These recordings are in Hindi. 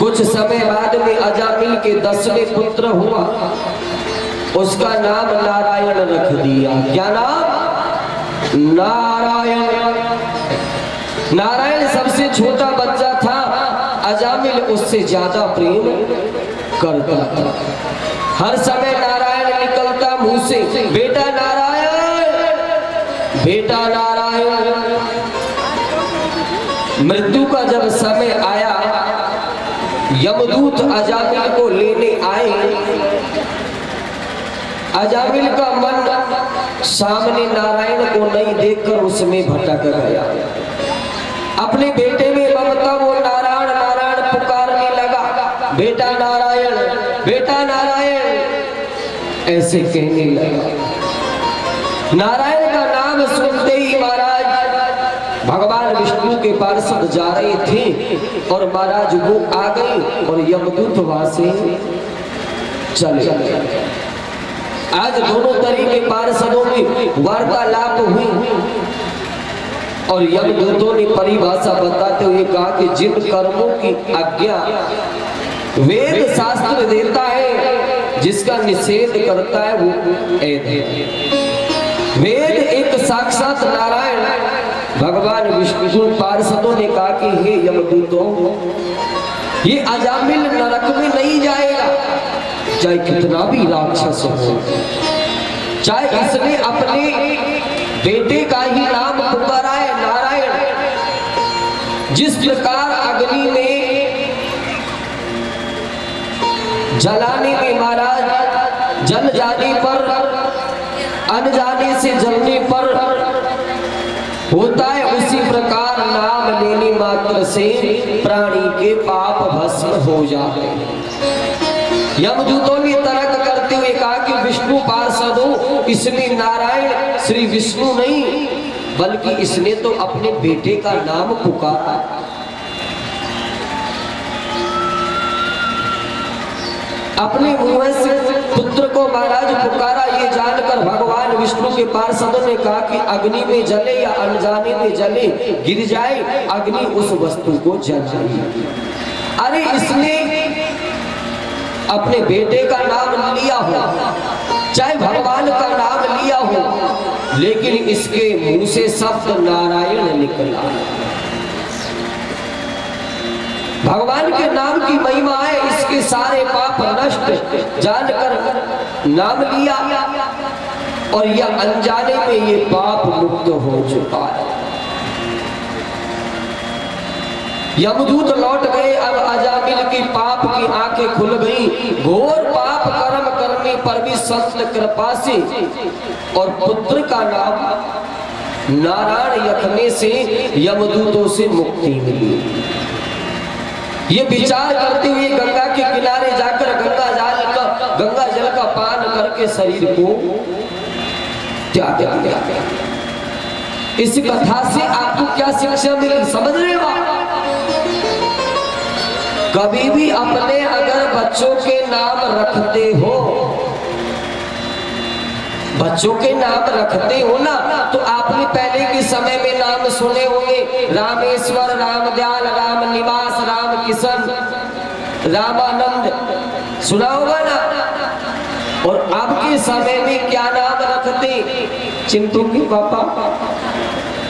कुछ समय बाद में अजामिल के 10वें पुत्र हुआ, उसका नाम नारायण रख दिया। क्या नाम? नारायण। नारायण सबसे छोटा बच्चा था, अजामिल उससे ज्यादा प्रेम करता था। हर समय नारायण निकलता मुंह से, बेटा नारायण, बेटा नारायण। मृत्यु का जब समय आया, यमदूत अजामिल को लेने आए। अजामिल का मन सामने नारायण को नहीं देखकर उसमें भटक गया। अपने बेटे में ममता वो नारायण नारायण पुकारने लगा, बेटा नारायण, बेटा नारायण, ऐसे कहने लगा। नारायण का नाम सुनते ही महाराज भगवान विष्णु के पार्षद जा रहे थे और महाराज वो आ गए और यमदूत वहां से चले गए। आज दोनों तरीके पार्षदों में वार्तालाप हुई और यमदूतों ने परिभाषा बताते हुए कहा कि जिन कर्मों की आज्ञा वेद शास्त्र देता है, जिसका निषेध करता है वो ऐद है। वेद एक साक्षात नारायण भगवान विष्णु पार्षदों ने कहा कि हे यमदूतों, ये अजामिल नरक में नहीं जाएगा, चाहे कितना भी राक्षस हो, चाहे इसने अपने बेटे का ही नाम पुकारा है नारायण। जिस प्रकार अग्नि में जलाने में महाराज जल जाने पर, अनजाने से जलने पर होता है, उसी प्रकार नाम लेने मात्र से प्राणी के पाप भस्म हो जाते हैं। यमदूतों ने तर्क करते हुए कहा कि विष्णु पार्षदों, इसने नारायण श्री विष्णु नहीं, बल्कि इसने तो अपने बेटे का नाम पुकारा। अपने मुंह से पुत्र को महाराज पुकारा। ये जानकर भगवान विष्णु के पार्षदों ने कहा कि अग्नि में जले या अनजाने में जले, गिर जाए अग्नि उस वस्तु को जलाए। अरे इसने अपने बेटे का नाम लिया हो, चाहे भगवान का नाम लिया हो, लेकिन इसके मुंह से शब्द नारायण निकला। भगवान के नाम की महिमा है, इसके सारे पाप नष्ट जानकर नाम लिया और यह अनजाने में ये पाप मुक्त हो चुका है। यमदूत लौट गए। अब अजामिल की पाप की आंखें खुल गई। घोर पाप कर्म करने पर भी संत कृपा से और पुत्र का नाम नारायण रखने से यमदूतों से मुक्ति मिली। ये विचार करते हुए गंगा के किनारे जाकर गंगा जल का पान करके शरीर को त्याग दिया। इस कथा से आपको क्या शिक्षा मिली, समझ रहे हो? कभी भी अपने अगर बच्चों के नाम रखते हो, बच्चों के नाम रखते हो ना, तो आपने पहले के समय में नाम सुने होंगे, रामेश्वर, रामदयाल, राम निवास, राम किशन, रामानंद, सुना होगा ना। और अब के समय में क्या नाम रखते? चिंटू के पापा,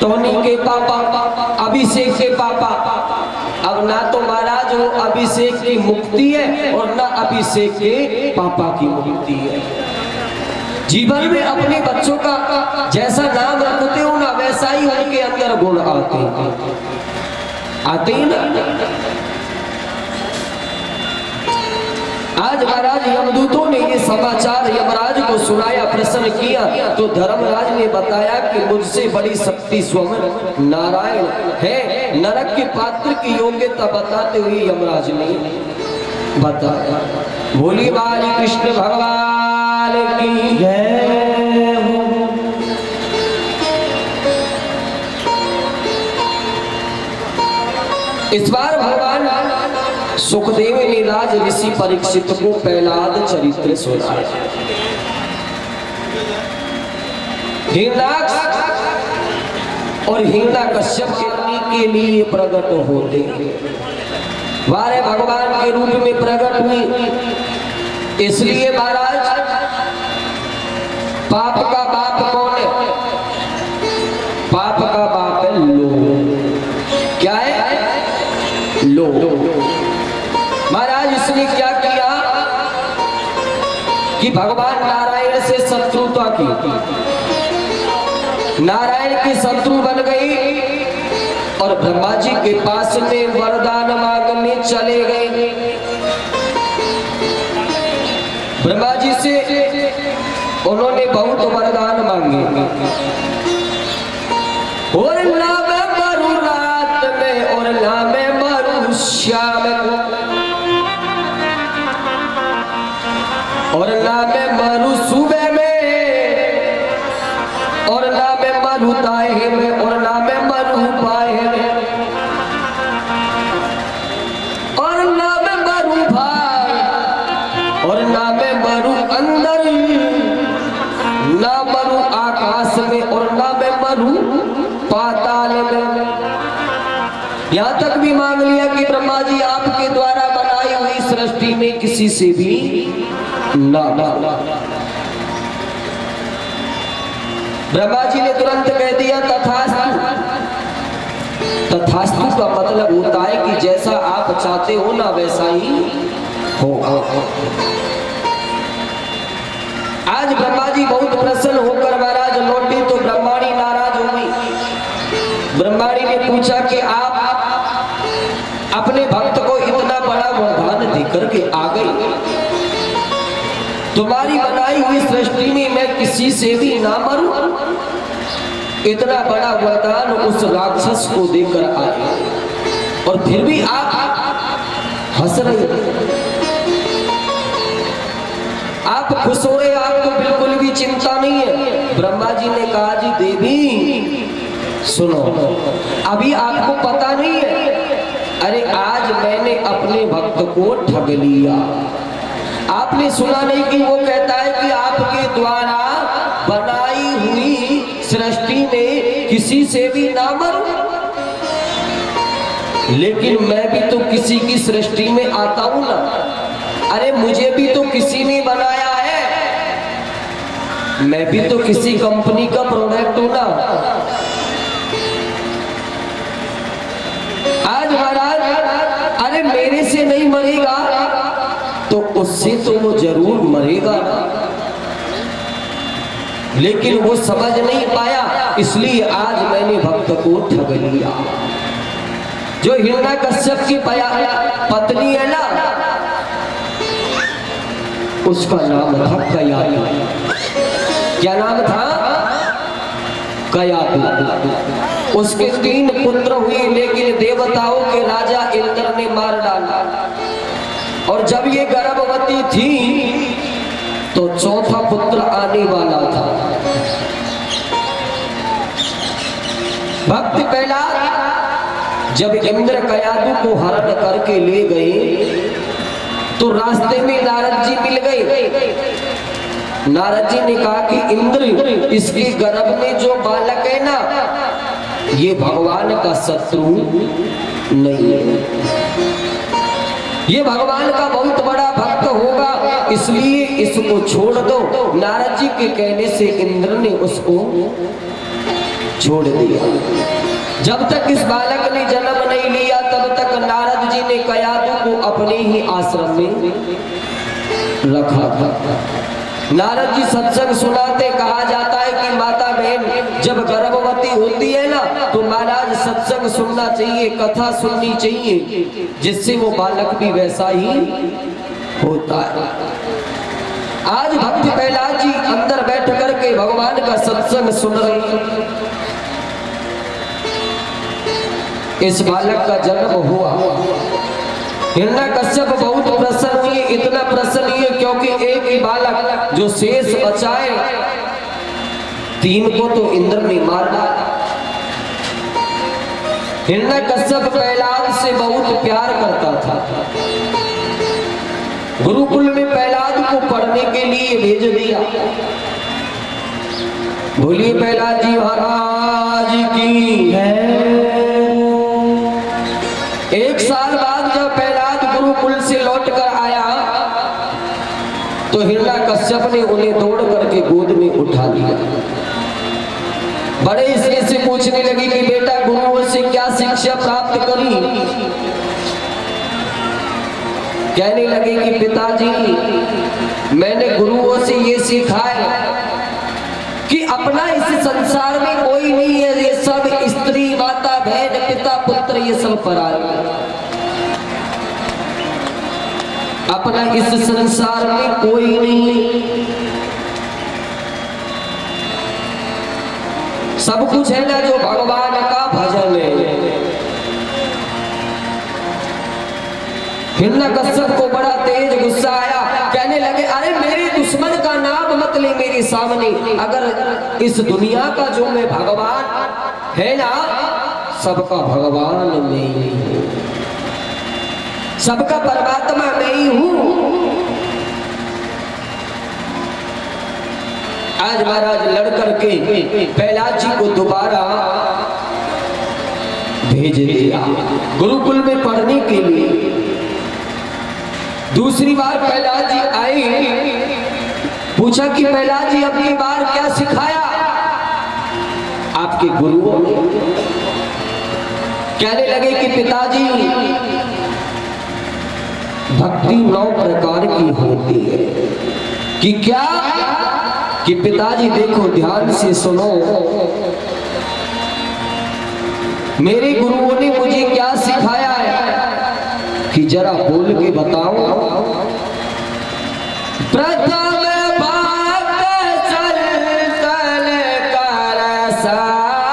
टोनी के पापा, अभिषेक के पापा। अब ना तो महाराज वो अभिषेक की मुक्ति है और ना अभिषेक के पापा की मुक्ति है। जीवन में अपने बच्चों का जैसा नाम रखते हो ना, वैसा ही उनके अंदर गुण आते हैं ना। आज महाराज यमदूतों ने ये समाचार यमराज को सुनाया, प्रश्न किया, तो धर्मराज ने बताया कि मुझसे बड़ी शक्ति स्वयं नारायण है। नरक के पात्र की योग्यता बताते हुए यमराज ने बताया। बोली बाली कृष्ण भगवान की जय हो। इस बार भगवान सुखदेव ने राज ऋषि परीक्षित को प्रहलाद चरित्र सुनाया। हिरण्याक्ष और हिरण्याकश्यप करने के लिए प्रकट होते हैं। वारे भगवान के रूप में प्रकट हुई। इसलिए महाराज पाप का बाप कौन है? पाप का बाप है लोभ। क्या है? लोभ। महाराज इसने क्या किया कि भगवान नारायण से शत्रुता की, नारायण की शत्रु बन गई और ब्रह्मा जी के पास में वरदान मांगने चले गए। ब्रह्मा जी से उन्होंने बहुत वरदान मांगे। और ना मैं मरू रात में और ना मैं मरू शाम को, और ना मैं मरू सुबह में, और ना मैं मरू दाएं में, और ना मैं मरू बाएं में, और ना मैं मरू भाई, और ना मैं मरू अंदर, ना मरू आकाश में, और ना मैं मरू पाताल में। यहां तक भी मांग लिया कि ब्रह्मा जी आपके द्वारा बनाई हुई सृष्टि में किसी से भी ना। ब्रह्मा जी ने तुरंत कह दिया तथास्तु। तथास्तु का मतलब होता है कि जैसा आप चाहते हो ना वैसा ही होगा। आज ब्रह्मा जी बहुत प्रसन्न होकर महाराज लौटे तो ब्रह्माणी नाराज हो गई। ब्रह्माणी ने पूछा कि आप अपने भक्त को इतना बड़ा वरदान देकर के आ गई, तुम्हारी बनाई हुई सृष्टि में मैं किसी से भी ना मरूं, इतना बड़ा वरदान उस राक्षस को देकर आए और फिर भी आप हंस रहे, आप खुश हो रहे, आपको बिल्कुल भी चिंता नहीं है। ब्रह्मा जी ने कहा जी देवी सुनो, अभी आपको पता नहीं है, अरे आज मैंने अपने भक्त को ठग लिया। आपने सुना नहीं कि वो कहता है कि आपके द्वारा बनाई हुई सृष्टि में किसी से भी ना मरूं, लेकिन मैं भी तो किसी की सृष्टि में आता हूं ना। अरे मुझे भी तो किसी ने बनाया है, मैं भी तो किसी कंपनी का प्रोडक्ट हूं ना। आज महाराज अरे मेरे से नहीं मरेगा तो उससे तो वो जरूर मरेगा, लेकिन वो समझ नहीं पाया, इसलिए आज मैंने भक्त को ठग लिया। जो हिरण्यकश्यप की पत्नी है ना, उसका नाम था कयाधु। क्या नाम था? कयाधु। उसके 3 पुत्र हुए, लेकिन देवताओं के राजा इंद्र ने मार डाला। और जब ये गर्भवती थी तो चौथा पुत्र आने वाला था। भक्त प्रहलाद जब इंद्र कयाधु को हरण करके ले गए तो रास्ते में नारद जी मिल गए। नारद जी ने कहा कि इंद्र, इसके गर्भ में जो बालक है ना, ये भगवान का शत्रु नहीं है, ये भगवान का बहुत बड़ा भक्त होगा, इसलिए इसको छोड़ दो। नारद जी के कहने से इंद्र ने उसको छोड़ दिया। जब तक इस बालक ने जन्म नहीं लिया तब तक नारद जी ने कयाधु को अपने ही आश्रम में रखा था। नारद जी सत्संग सुनाते, कहा जाता है कि माता बहन जब गर्भवती होती है ना तो महाराज सत्संग सुनना चाहिए, कथा सुननी चाहिए, जिससे वो बालक भी वैसा ही होता है। आज भक्त प्रहलाद जी अंदर बैठ करके भगवान का सत्संग सुन रहे हैं। इस बालक का जन्म हुआ। हिरण्यकश्यप बहुत प्रसन्न हुए, इतना प्रसन्न हुए क्योंकि एक ही बालक जो शेष बचाए, 3 को तो इंद्र ने मार डाला। हिरण्यकश्यप प्रहलाद से बहुत प्यार करता था। गुरुकुल में प्रहलाद को पढ़ने के लिए भेज दिया। बोलिए प्रहलाद जी महाराज की है। 1 साल बाद जब प्रहलाद गुरुकुल से लौट कर आया तो हिरण्यकश्यप ने उन्हें दौड़ करके गोद में उठा लिया। बड़े स्नेह से पूछने लगी कि बेटा गुरुओं से क्या शिक्षा प्राप्त करी। कहने लगे कि पिताजी मैंने गुरुओं से ये सीखा है कि अपना इस संसार में कोई नहीं है, ये सब स्त्री माता बहन पिता पुत्र ये सब पराये। अपना इस संसार में कोई नहीं, सब कुछ है ना जो भगवान का भजन है। हिरण्यकश्यप को बड़ा तेज गुस्सा आया। कहने लगे अरे मेरे दुश्मन का नाम मत ले मेरे सामने, अगर इस दुनिया का जो मैं भगवान है ना, सबका भगवान मैं ही हूं, सबका परमात्मा मैं ही हूं। आज महाराज लड़ करके प्रहलाद जी को दोबारा भेज दिया गुरुकुल में पढ़ने के लिए। दूसरी बार प्रहलाद जी आए, पूछा कि प्रहलाद जी अपनी बार क्या सिखाया आपके गुरुओं ने। कहने लगे कि पिताजी भक्ति 9 प्रकार की होती है। कि क्या? कि पिताजी देखो ध्यान से सुनो, मेरे गुरुओं ने मुझे क्या सिखाया है कि जरा बोल के बताओ। प्रथम भाग चल चल कर संगा,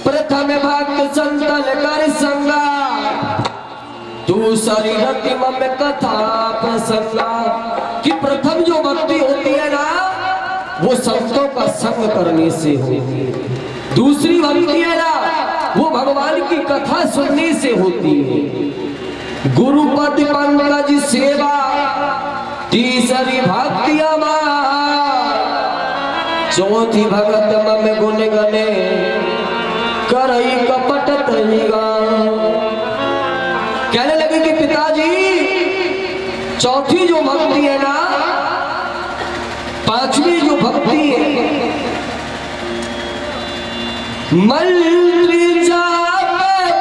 प्रथम भाग चल चल कर संगा, दूसरी रति मम कथा प्रसंगा। कि प्रथम जो भक्ति होती है ना वो संतों का संग करने से होती है। दूसरी भक्ति है ना वो भगवान की कथा सुनने से होती है। गुरुपद पंकज सेवा तीसरी भक्ति अमार, चौथी भगत मम गुण गने करई कपट तरीगा। कहने लगे कि पिताजी चौथी जो भक्ति है ना, पांचवी जो भक्ति है, मंत्री जाप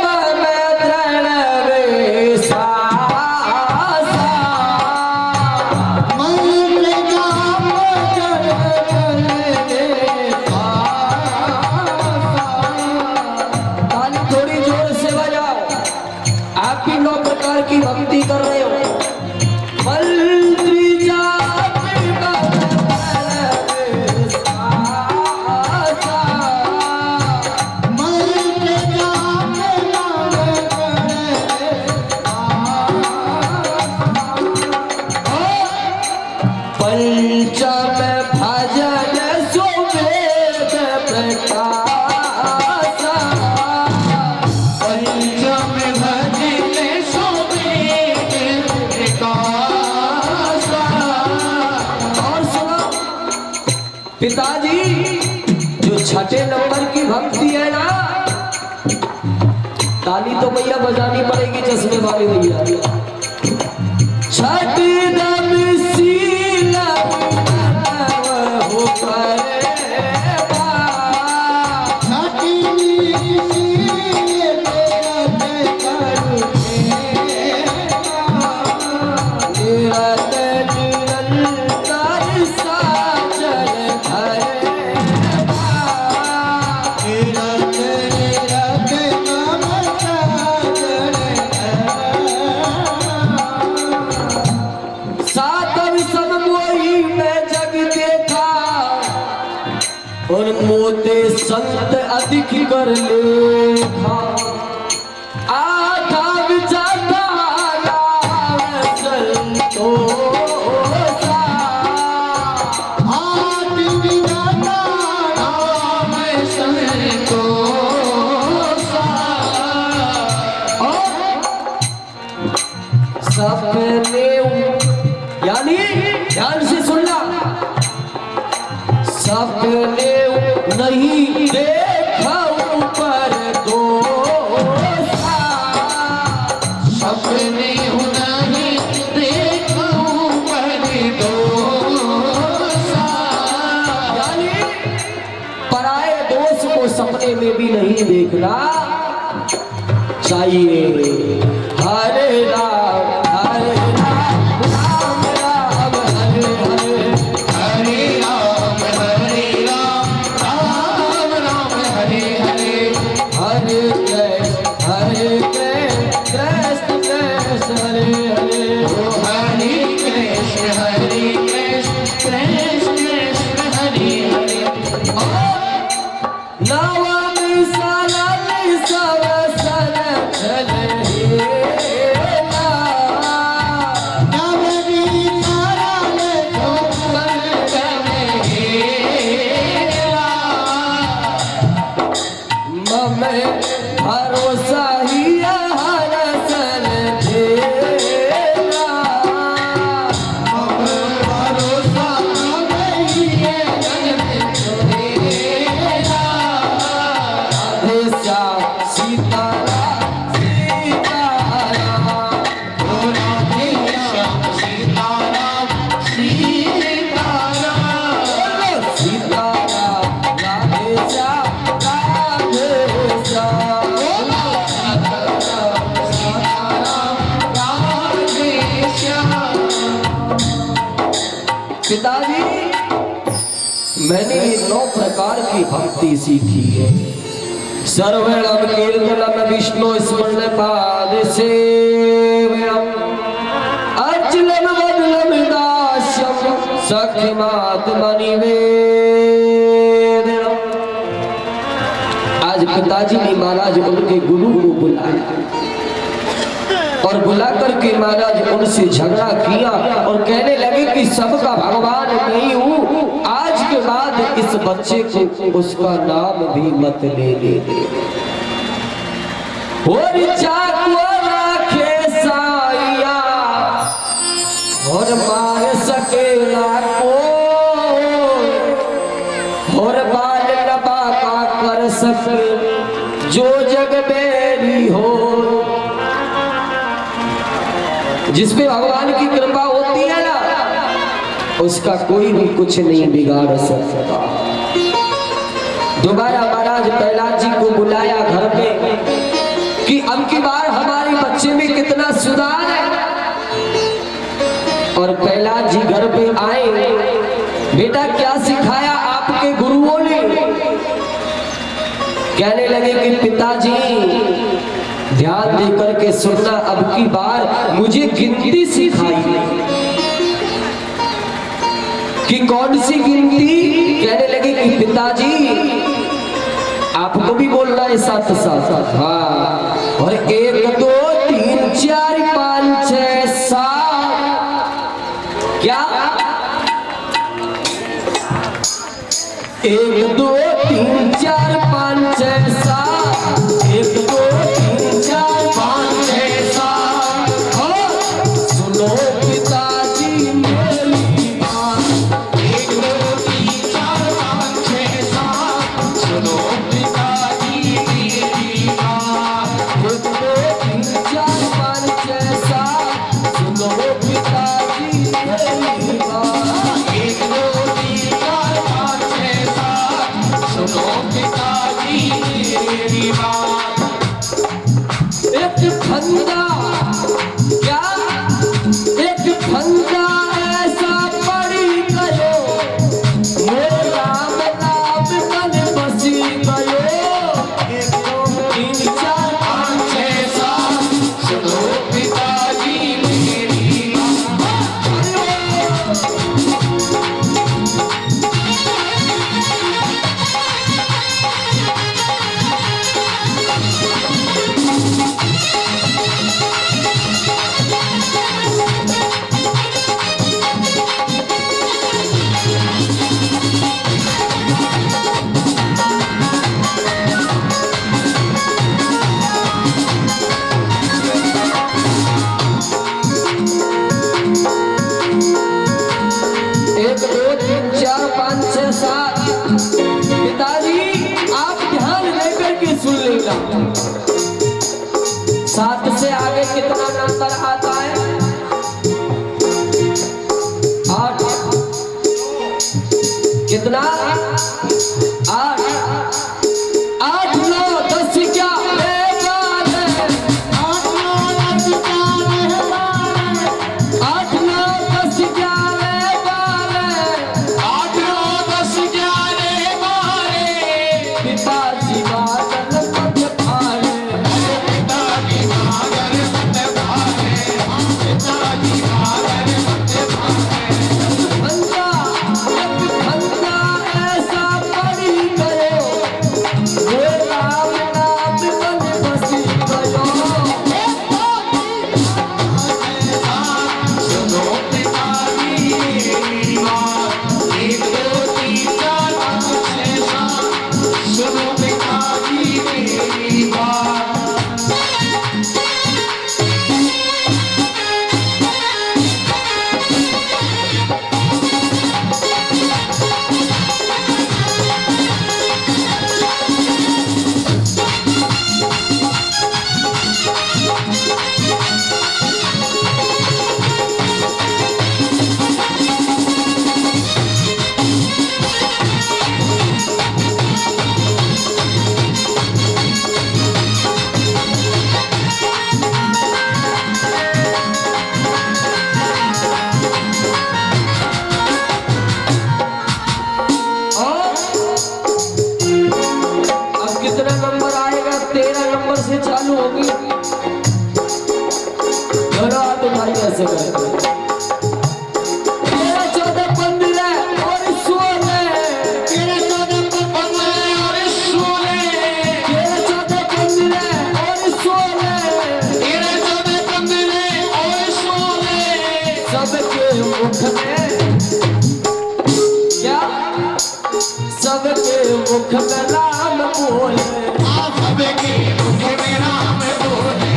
मम दृढ़ विश्वास, मंत्री जाप ताली थोड़ी जोर से बजाओ। आप भी 9 प्रकार की भक्ति कर रहे हो। मंत्री जाप मम पंचम भजन सुवेद प्रकाश, पंचम भजन सुवेद प्रकाश। और सुनो पिताजी जो छठे नंबर की भक्ति है ना, ताली तो भैया बजानी पड़ेगी चश्मे वाले भैया। छठ दम सील हो करे और मोते संत अधिक कर ले आधा विचारा संतो सपने यानी ध्यान से सुनना, सपने नहीं देखा ऊपर दो सपने नहीं देखा ऊपर दो यानी पराए दोस्त को सपने में भी नहीं देखना चाहिए। हरे राम हरे राम राम राम हरे हरे हरे राम राम राम हरे हरे हरे कृष्ण कृष्ण हरे हरे हरे कृष्ण कृष्ण हरे हरे नवमी सालनि सवसन चले भरोसा ही हरसन देना भरोसा सीताराम सीताराम सीताराम सीताराम सीताराम राधे श्याम राधे श्याम पिताजी मैंने 9 प्रकार की भक्ति सीखी है। सर्वम कीर्तनम विष्णु स्मरण पाद सेव्यम अर्चनम वदनम दास्यम सख्यमात्म निवेदनम। आज पिताजी ने महाराज उनके गुरु को बुलाया और बुला करके महाराज उनसे झगड़ा किया और कहने लगे कि सबका भगवान नहीं हूं, आज के बाद इस बच्चे को उसका नाम भी मत ले दे और चाको राखे साया और मार सकेला को और बाल लबा का कर सके जो जग मेरी हो। जिसपे भगवान की कृपा होती है ना उसका कोई भी कुछ नहीं बिगाड़ सकता। दोबारा महाराज प्रहलाद जी को बुलाया घर पे कि अब की बार हमारे बच्चे में कितना सुधार है। और प्रहलाद जी घर पे आए, बेटा क्या सिखाया आपके गुरुओं ने? कहने लगे कि पिताजी ध्यान देकर के सुनना, अब की बार मुझे गिनती सिखाई। कि कौन सी गिनती? कहने लगे कि पिताजी आपको भी बोलना है साथ साथ। हाँ, और 1 2 3 4 5 6 7 क्या 1 2 3 4 5 6 7 1 2 3 4 5 6 7 सुनो पिताजी मेरी बात 1 2 3 4 5 6 7 सुनो पिताजी मेरी बात 1 2 3 4 5 6 7 सुनो पिताजी मेरी बात 1 2 3 4 5 6 7 साथ पिताजी आप ध्यान देकर के सुन लेना। 7 से आगे कितना नंबर आता है? 8। कितना? 8 8 9 10 क्या 13 नंबर से चालू होगी। दोनों हाथ उठाई ऐसे करें। 13 14 15 और 16। 13 14 15 और 16। 13 14 15 और 16। 13 14 15 और 16। सबके मुख में क्या? सबके मुख में राम बोले। सबके मुख में राम बोले।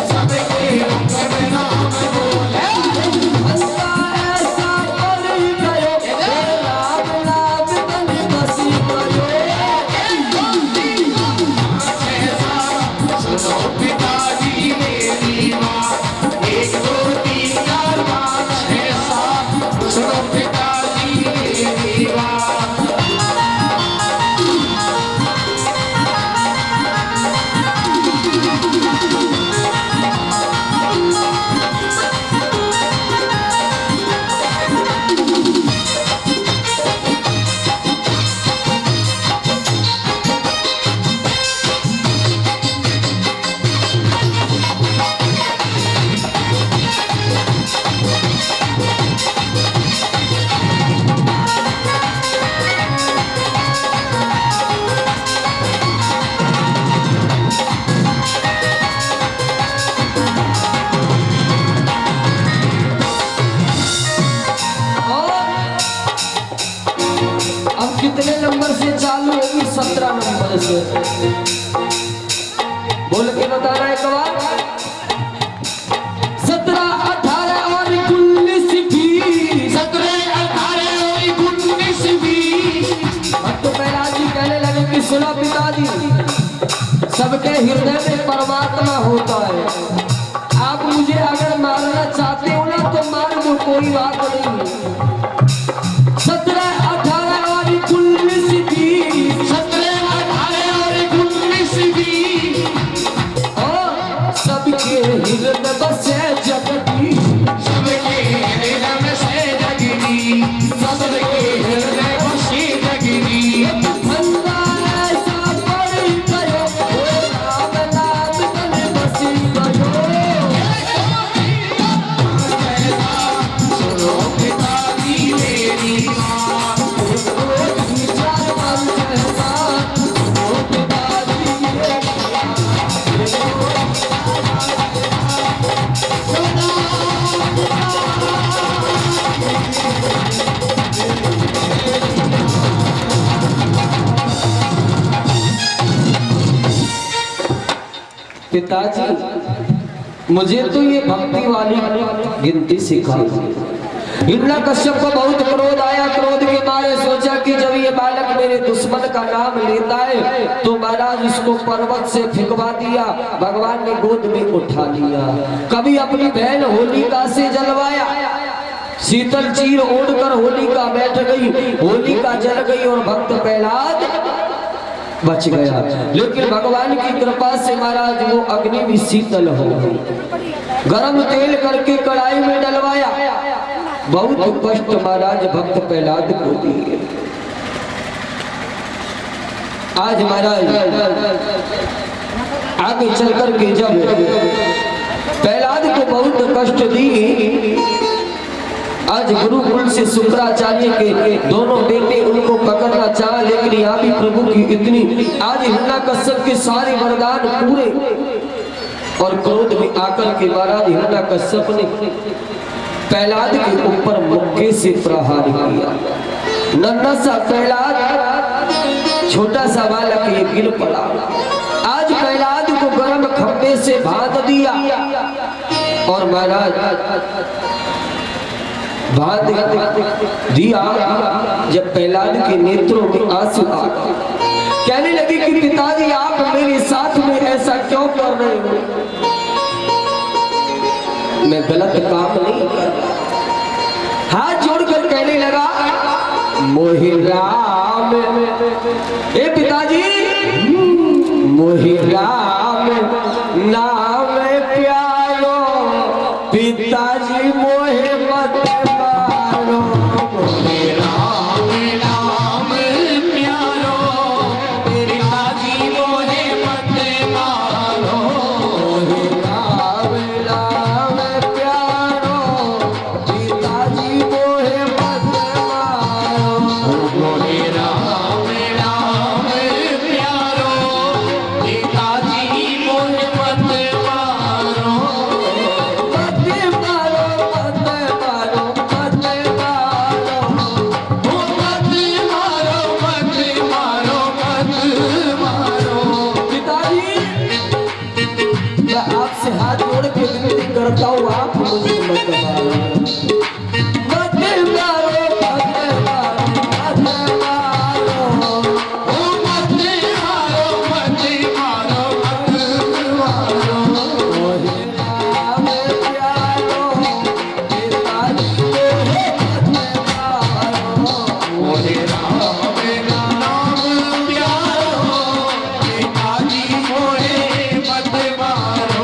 सबके मुख में राम बोले। अल्लाह ऐसा बन गयो, राम नाम बन बसी गयो। सुनो पिताजी मेरी बात, 1 2 3 4 5 6 7। सुनो पिताजी मेरी बात। कितने नंबर से चालू होगी? 17 नंबर से। बोल के बताना एक बार। 17 18 और 19 भी। 17 18 और 19 भी। अब तो जी कहने लगे कि सुनो पिताजी, सबके हृदय में परमात्मा होता है। आप मुझे अगर मारना चाहते हो ना तो मार दो, कोई बात नहीं। 17 18 और 19 भी। 17 18 और 19 भी। सबके हृदय में बसे जगती। सबके हृदय में से जगती। सबके हृदय में बसे जगती। अल्लाह ऐसा बन गयो, राम नाम बन बसी गयो। सुनो पिताजी मेरी बात, 1 2 3 4 5 6 7। सुनो पिताजी मेरी पिताजी, मुझे तो ये भक्ति वाली गिनती सिखाई। हिरण्यकश्यप को बहुत क्रोध आया। क्रोध के मारे सोचा कि जब ये बालक मेरे दुश्मन का नाम लेता है तो महाराज इसको पर्वत से फेंकवा दिया। भगवान ने गोद में उठा लिया। कभी अपनी बहन होलिका से जलवाया। शीतल चीर ओढ़कर होलिका बैठ गई, होलिका जल गई और भक्त प्रहलाद बच गया। लेकिन भगवान की कृपा से महाराज वो अग्नि भी शीतल हो गई। गरम तेल करके कढ़ाई में डलवाया। बहुत कष्ट महाराज भक्त प्रहलाद को दिए। आज महाराज आगे चलकर के जब प्रहलाद को बहुत कष्ट दी, आज गुरुकुल से शुक्राचार्य के दोनों बेटे उनको पकड़ना चाहा, लेकिन यहाँ भी प्रभु की इतनी आज हिरण्यकश्यप के सारे वरदान पूरे और क्रोध में आकर के महाराज हिरण्यकश्यप ने प्रहलाद के ऊपर मुक्के से प्रहार किया। नन्हा सा प्रहलाद, छोटा सा बालक ये गिर पड़ा। आज प्रहलाद को गर्म खंभे से बांध दिया और महाराज बांध दिया। जब प्रहलाद के नेत्रों में आंसू आ गए, कहने लगे कि पिताजी आप मेरे साथ में ऐसा क्यों कर रहे हो? मैं गलत काम नहीं कर रहा। हाथ जोड़कर कहने लगा मोहि राम, ए पिताजी मोहि राम नाम प्यारो, पिताजी मोहे मत मारो। मोहि राम नाम प्यारो, पिताजी मोहे मत मारो। मोहि राम नाम प्यारो, पिताजी मोहे मत मारो। मोहि राम नाम प्यारो, पिताजी मोहे मत मारो। आपसे हाथ जोड़ के विनती करता हूँ, आप मुझे मत मारो, मत मारो, मत मारो, मत मारो, मत मारो, मत मारो, मत मारो। मोहि राम प्यारो, पिताजी मोहे मत मारो। मोहि राम नाम प्यारो, पिताजी मोहे मत मारो।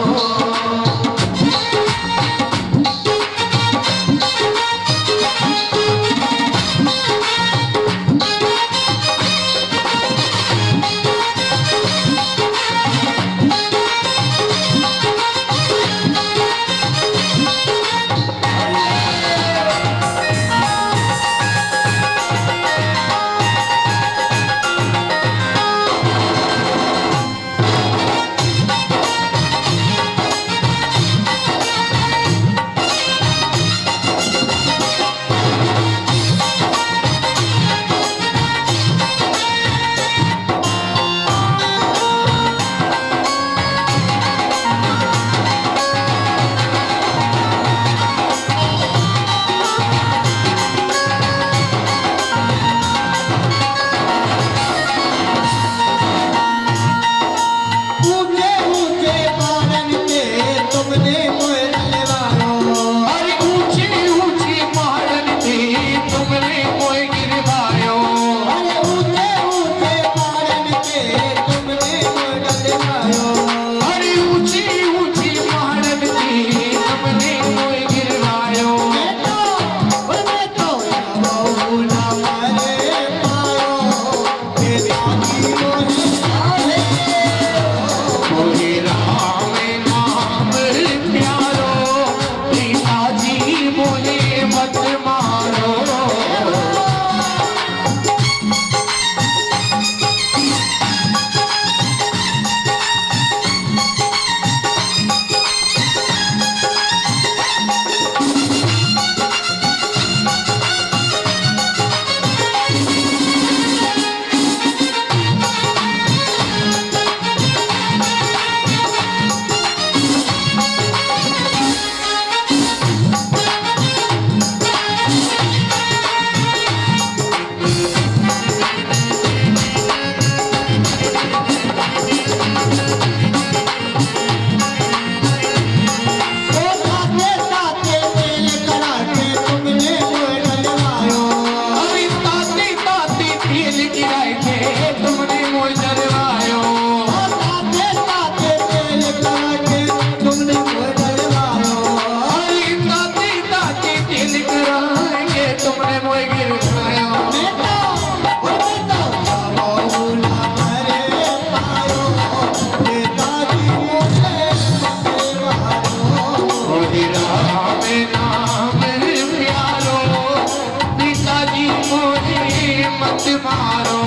कराएंगे तुमने मोए गिरवाया मारो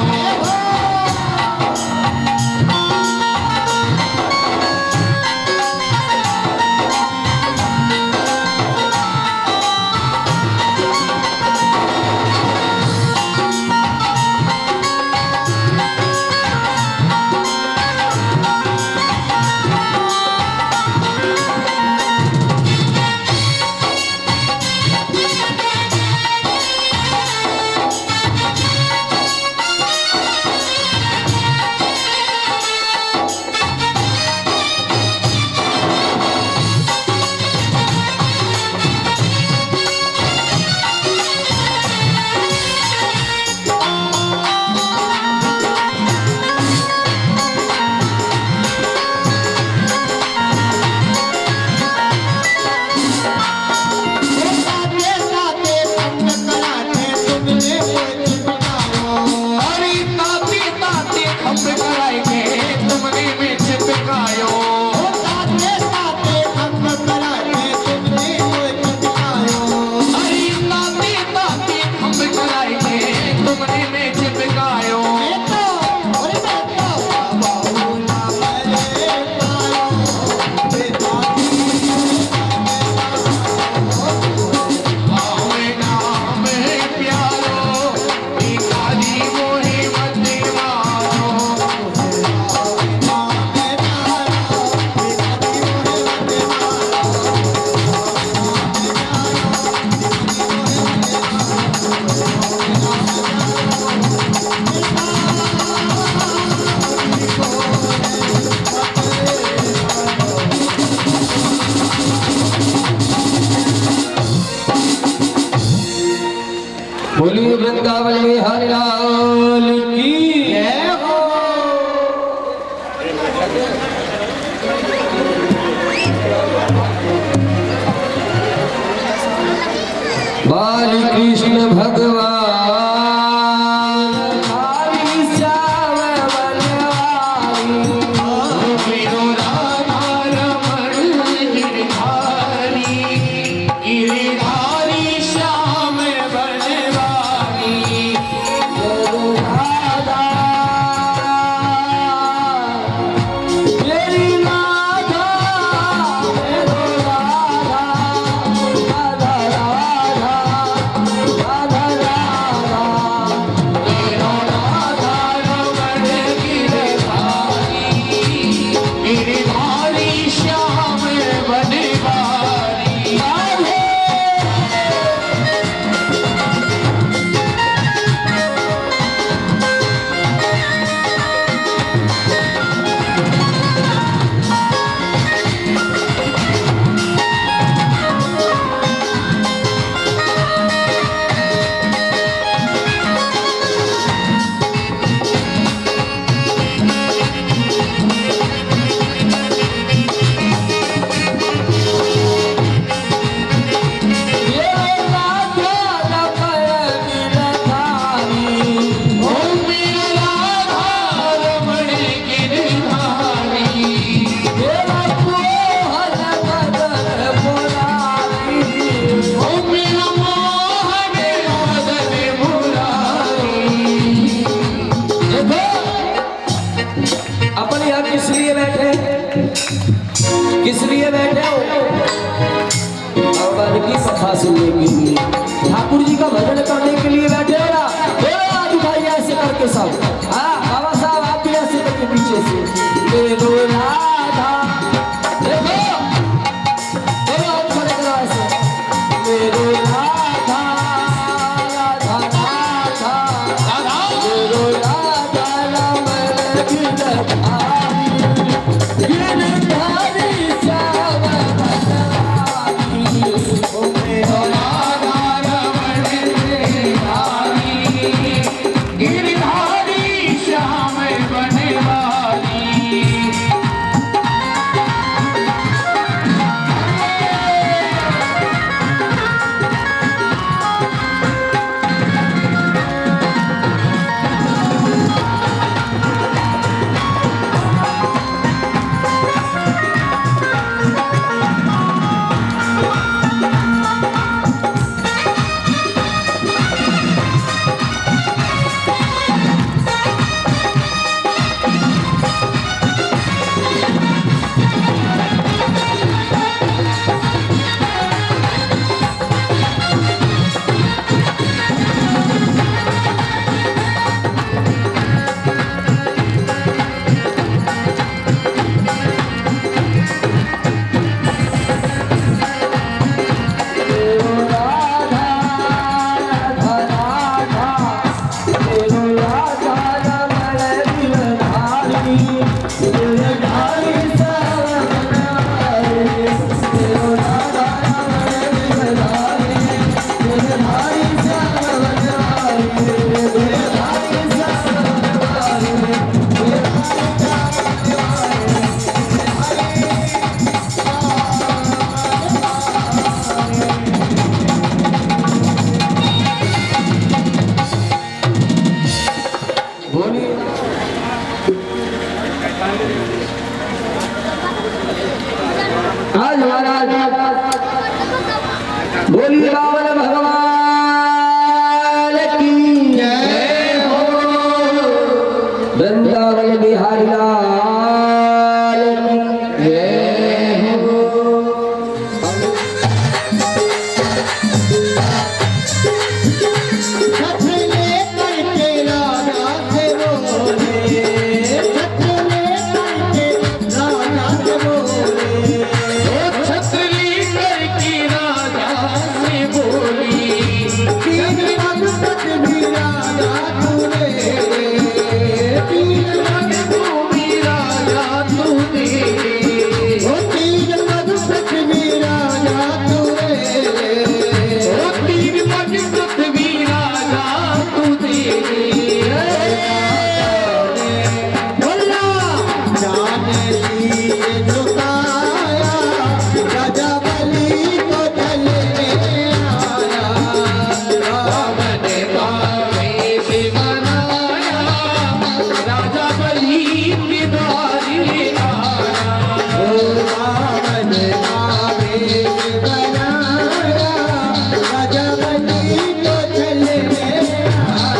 बोलिए वृंदावन में हरि लाल की जय हो। बाल कृष्ण भगवान किस लिए बैठे हो? भगवान की कथा सुनने के लिए, ठाकुर जी का भजन करने के लिए बैठे हो ना? हाथ उठाइए ऐसे करके सब। हाँ बाबा साहब आप भी ऐसे करके पीछे से ले लो राधा, देखो दोनों हाथ खड़े करो ऐसे, ले लो राधा राधा राधा राधा, ले लो राधा राम वृंदावन भगवान की जय हो वृंदावन बिहारी लाल की जय हो छतले करके राजा से बोले छतले करके राजा से बोले ओ छतली करके राजा से बोली तीन भगत भी राजा तूने तीन भगत भी राजा तूने ओ तीन भगत भी राजा तूने ओ तीन भगत भी राजा तूने बोला जाने लिए झुकाया राजा बलि को चले आया राम ने बावे से बनाया राजा बलि की द्वारी आया राम ने बावे से बनाया राजा बलि को चले आया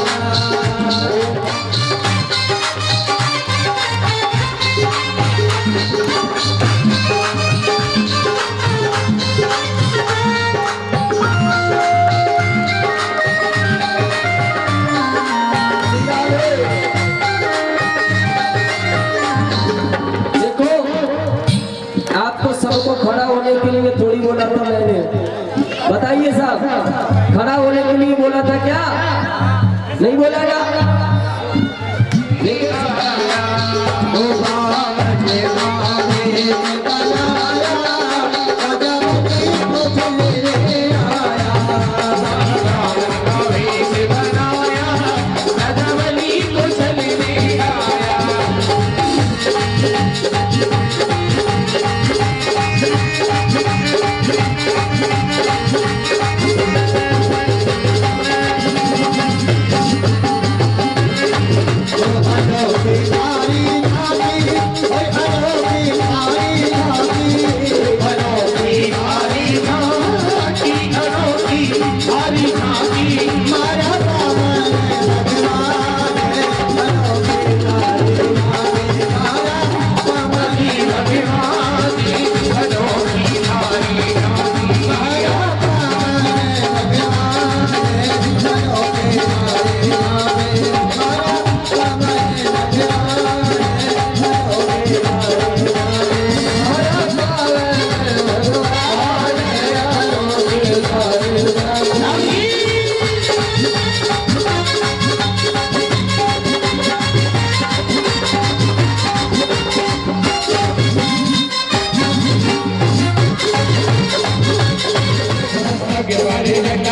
देखो आपको सबको खड़ा होने के लिए थोड़ी बोला था मैंने, बताइए साहब, खड़ा होने के लिए बोला था क्या? नहीं बोला ना? के बारे में